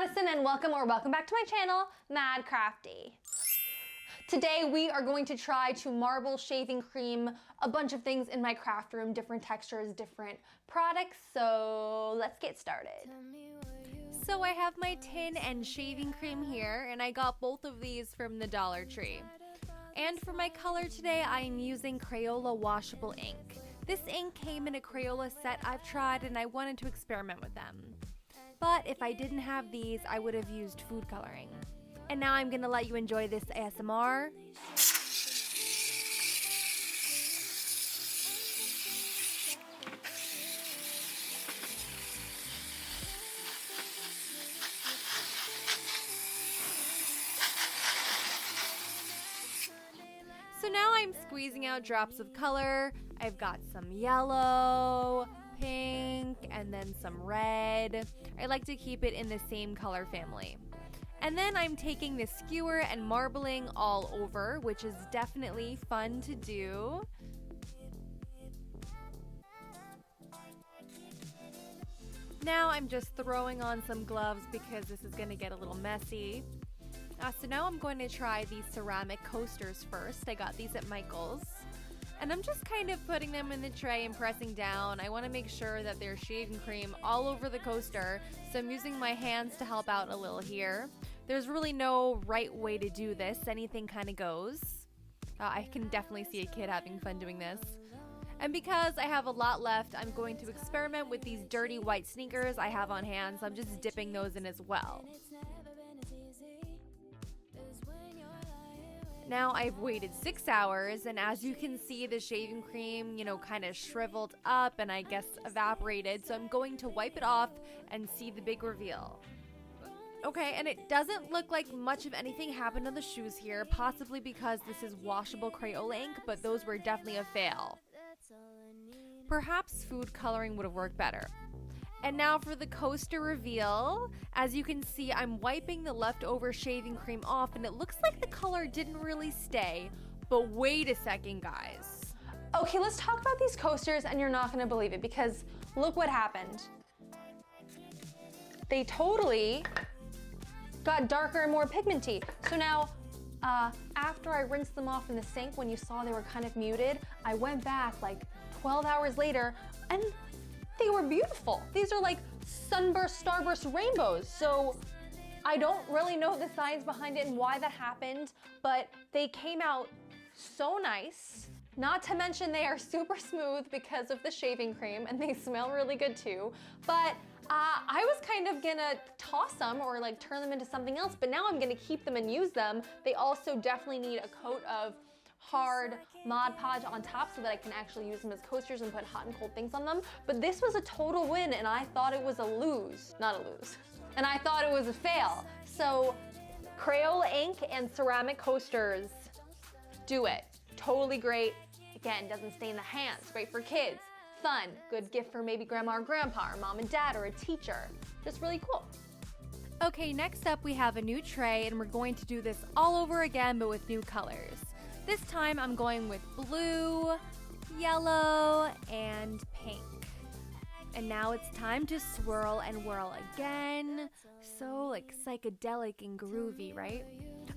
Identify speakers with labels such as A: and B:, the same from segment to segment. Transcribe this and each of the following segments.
A: Madison and welcome back to my channel, Mad Crafty. Today we are going to try to marble shaving cream a bunch of things in my craft room, different textures, different products, so let's get started.
B: So I have my tin and shaving cream here, and I got both of these from the Dollar Tree. And for my color today, I am using Crayola washable ink. This ink came in a Crayola set I've tried, and I wanted to experiment with them. But if I didn't have these, I would have used food coloring. And now I'm gonna let you enjoy this ASMR. So now I'm squeezing out drops of color. I've got some yellow, pink, and then some red. I like to keep it in the same color family. And then I'm taking the skewer and marbling all over, which is definitely fun to do. Now I'm just throwing on some gloves because this is gonna get a little messy. So now I'm going to try these ceramic coasters first. I got these at Michael's. And I'm just kind of putting them in the tray and pressing down. I want to make sure that there's shaving cream all over the coaster, so I'm using my hands to help out a little here. There's really no right way to do this. Anything kind of goes. I can definitely see a kid having fun doing this. And because I have a lot left, I'm going to experiment with these dirty white sneakers I have on hand, so I'm just dipping those in as well. Now I've waited 6 hours, and as you can see, the shaving cream, kind of shriveled up and I guess evaporated. So I'm going to wipe it off and see the big reveal. Okay, and it doesn't look like much of anything happened on the shoes here, possibly because this is washable Crayola ink, but those were definitely a fail. Perhaps food coloring would have worked better. And now for the coaster reveal. As you can see, I'm wiping the leftover shaving cream off, and it looks like the color didn't really stay. But wait a second, guys.
A: Okay, let's talk about these coasters, and you're not gonna believe it because look what happened. They totally got darker and more pigmenty. So now, after I rinsed them off in the sink, when you saw they were kind of muted, I went back like 12 hours later, and they were beautiful. These are like sunburst, starburst rainbows. So I don't really know the science behind it and why that happened, but they came out so nice. Not to mention they are super smooth because of the shaving cream, and they smell really good too. But I was kind of gonna toss them or like turn them into something else, but now I'm gonna keep them and use them. They also definitely need a coat of hard Mod Podge on top so that I can actually use them as coasters and put hot and cold things on them. But this was a total win, and I thought it was a lose. Not a lose. And I thought it was a fail. So Crayola ink and ceramic coasters, do it. Totally great. Again, doesn't stain the hands. Great for kids. Fun. Good gift for maybe grandma or grandpa or mom and dad or a teacher. Just really cool.
B: Okay, next up we have a new tray, and we're going to do this all over again, but with new colors. This time I'm going with blue, yellow, and pink. And now it's time to swirl and whirl again. So like psychedelic and groovy, right?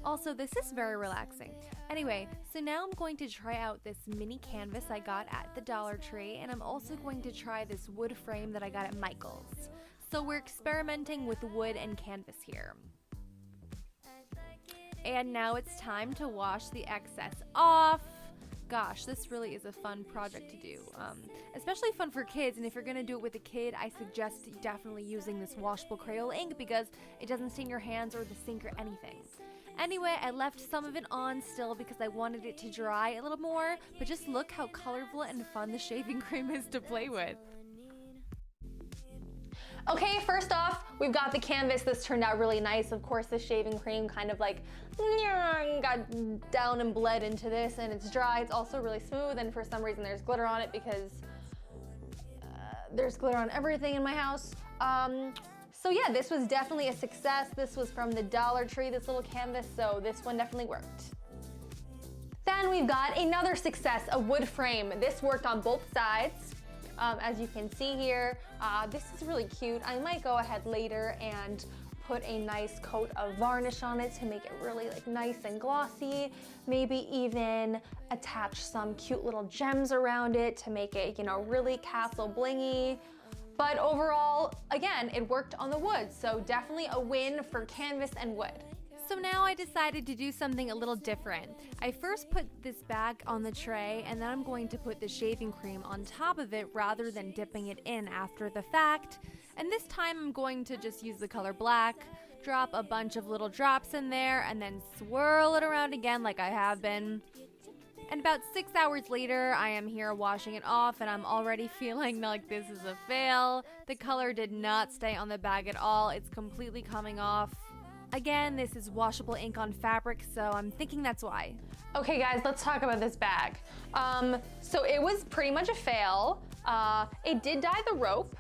B: Also, this is very relaxing. Anyway, so now I'm going to try out this mini canvas I got at the Dollar Tree, and I'm also going to try this wood frame that I got at Michael's. So we're experimenting with wood and canvas here. And now it's time to wash the excess off. Gosh, this really is a fun project to do, especially fun for kids. And if you're gonna do it with a kid, I suggest definitely using this washable Crayola ink because it doesn't stain your hands or the sink or anything. Anyway, I left some of it on still because I wanted it to dry a little more, but just look how colorful and fun the shaving cream is to play with.
A: Okay, first off, we've got the canvas. This turned out really nice. Of course, the shaving cream kind of like got down and bled into this, and it's dry. It's also really smooth, and for some reason there's glitter on it because there's glitter on everything in my house. So yeah, this was definitely a success. This was from the Dollar Tree, this little canvas, so this one definitely worked. Then we've got another success, a wood frame. This worked on both sides. As you can see here, this is really cute. I might go ahead later and put a nice coat of varnish on it to make it really like nice and glossy. Maybe even attach some cute little gems around it to make it, you know, really castle blingy. But overall, again, it worked on the wood, so definitely a win for canvas and wood.
B: So now I decided to do something a little different. I first put this bag on the tray, and then I'm going to put the shaving cream on top of it rather than dipping it in after the fact. And this time I'm going to just use the color black, drop a bunch of little drops in there, and then swirl it around again like I have been. And about 6 hours later, I am here washing it off, and I'm already feeling like this is a fail. The color did not stay on the bag at all. It's completely coming off. Again, this is washable ink on fabric, so I'm thinking that's why.
A: Okay guys, let's talk about this bag. So it was pretty much a fail. It did dye the rope,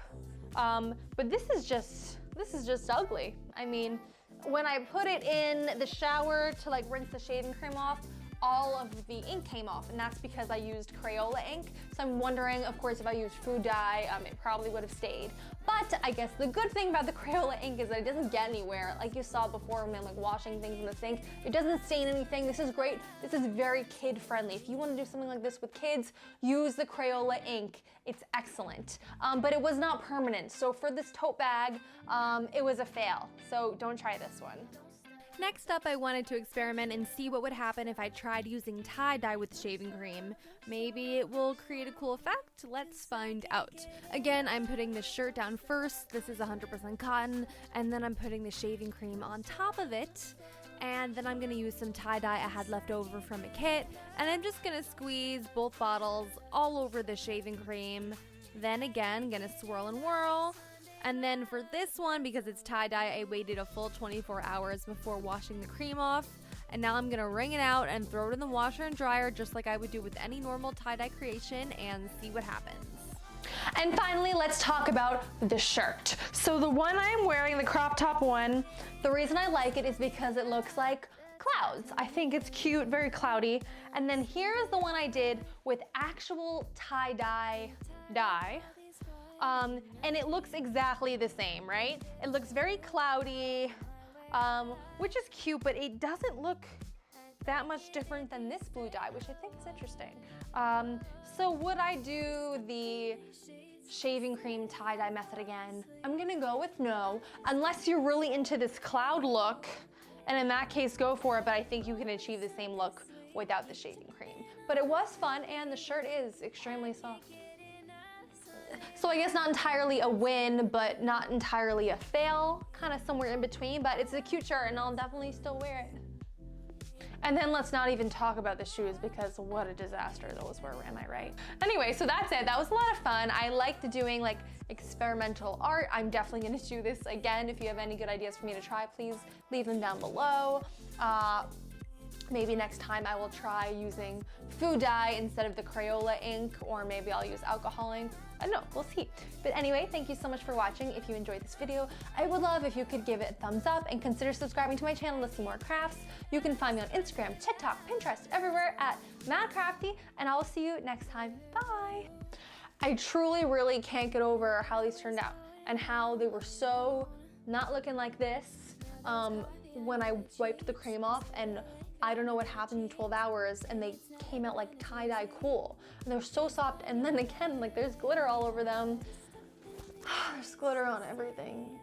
A: but this is just ugly. I mean, when I put it in the shower to like rinse the shaving cream off, all of the ink came off, and that's because I used Crayola ink. So I'm wondering, of course, if I used food dye, it probably would have stayed. But I guess the good thing about the Crayola ink is that it doesn't get anywhere. Like you saw before when I'm like washing things in the sink, it doesn't stain anything. This is great. This is very kid friendly. If you want to do something like this with kids, use the Crayola ink. It's excellent. But it was not permanent. So for this tote bag, it was a fail. So don't try this one.
B: Next up, I wanted to experiment and see what would happen if I tried using tie-dye with shaving cream. Maybe it will create a cool effect? Let's find out. Again, I'm putting the shirt down first. This is 100% cotton. And then I'm putting the shaving cream on top of it. And then I'm going to use some tie-dye I had left over from a kit. And I'm just going to squeeze both bottles all over the shaving cream. Then again, going to swirl and whirl. And then for this one, because it's tie-dye, I waited a full 24 hours before washing the cream off. And now I'm gonna wring it out and throw it in the washer and dryer just like I would do with any normal tie-dye creation and see what happens.
A: And finally, let's talk about the shirt. So the one I'm wearing, the crop top one, the reason I like it is because it looks like clouds. I think it's cute, very cloudy. And then here's the one I did with actual tie-dye dye. And it looks exactly the same, right? It looks very cloudy, which is cute, but it doesn't look that much different than this blue dye, which I think is interesting. So would I do the shaving cream tie-dye method again? I'm gonna go with no, unless you're really into this cloud look, and in that case, go for it, but I think you can achieve the same look without the shaving cream. But it was fun, and the shirt is extremely soft. So I guess not entirely a win, but not entirely a fail, kind of somewhere in between, but it's a cute shirt and I'll definitely still wear it. And then let's not even talk about the shoes because what a disaster those were, am I right? Anyway, so that's it. That was a lot of fun. I liked doing like experimental art. I'm definitely gonna do this again. If you have any good ideas for me to try, please leave them down below. Maybe next time I will try using food dye instead of the Crayola ink, or maybe I'll use alcohol ink. I don't know, we'll see. But anyway, thank you so much for watching. If you enjoyed this video, I would love if you could give it a thumbs up and consider subscribing to my channel to see more crafts. You can find me on Instagram, TikTok, Pinterest, everywhere at MadCrafty, and I will see you next time. Bye. I truly, really can't get over how these turned out and how they were so not looking like this when I wiped the cream off, and I don't know what happened in 12 hours and they came out like tie-dye cool. And they're so soft, and then again, like there's glitter all over them. There's glitter on everything.